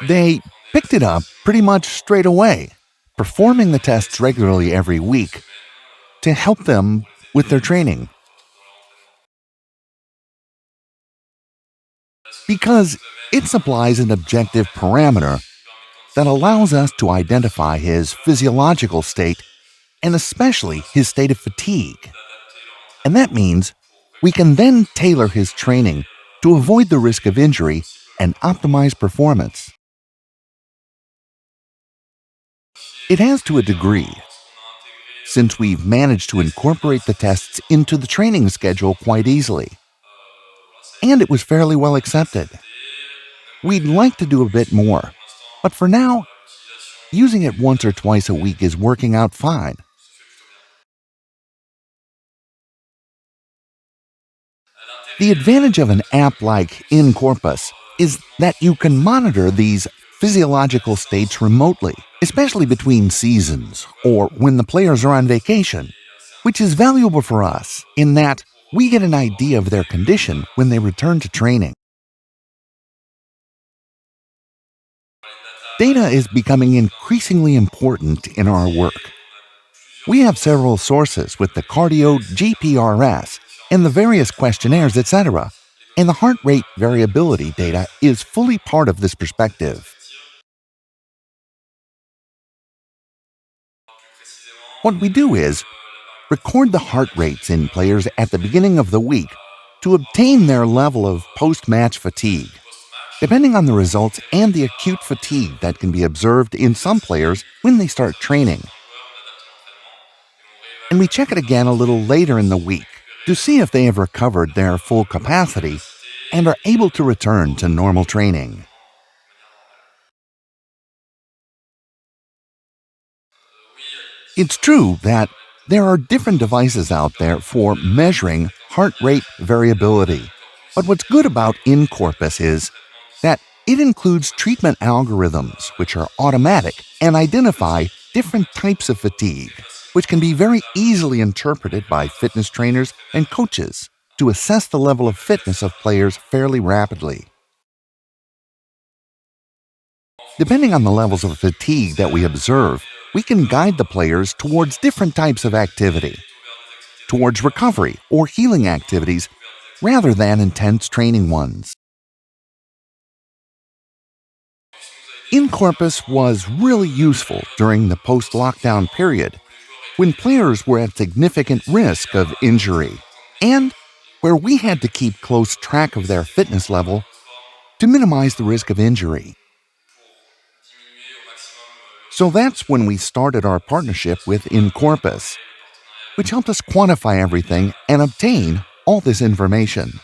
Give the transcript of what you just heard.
They picked it up pretty much straight away, performing the tests regularly every week to help them with their training. Because it supplies an objective parameter that allows us to identify his physiological state and especially his state of fatigue. And that means we can then tailor his training to avoid the risk of injury and optimize performance. It has to a degree, since we've managed to incorporate the tests into the training schedule quite easily. And it was fairly well accepted. We'd like to do a bit more, but for now, using it once or twice a week is working out fine. The advantage of an app like inCORPUS is that you can monitor these physiological states remotely, especially between seasons or when the players are on vacation, which is valuable for us in that we get an idea of their condition when they return to training. Data is becoming increasingly important in our work. We have several sources with the cardio GPRS and the various questionnaires, etc., and the heart rate variability data is fully part of this perspective. What we do is record the heart rates in players at the beginning of the week to obtain their level of post-match fatigue, depending on the results and the acute fatigue that can be observed in some players when they start training. And we check it again a little later in the week to see if they have recovered their full capacity and are able to return to normal training. It's true that there are different devices out there for measuring heart rate variability, but what's good about inCORPUS is that it includes treatment algorithms which are automatic and identify different types of fatigue, which can be very easily interpreted by fitness trainers and coaches to assess the level of fitness of players fairly rapidly. Depending on the levels of fatigue that we observe, we can guide the players towards different types of activity, towards recovery or healing activities rather than intense training ones. inCORPUS was really useful during the post-lockdown period when players were at significant risk of injury and where we had to keep close track of their fitness level to minimize the risk of injury. So that's when we started our partnership with inCORPUS, which helped us quantify everything and obtain all this information.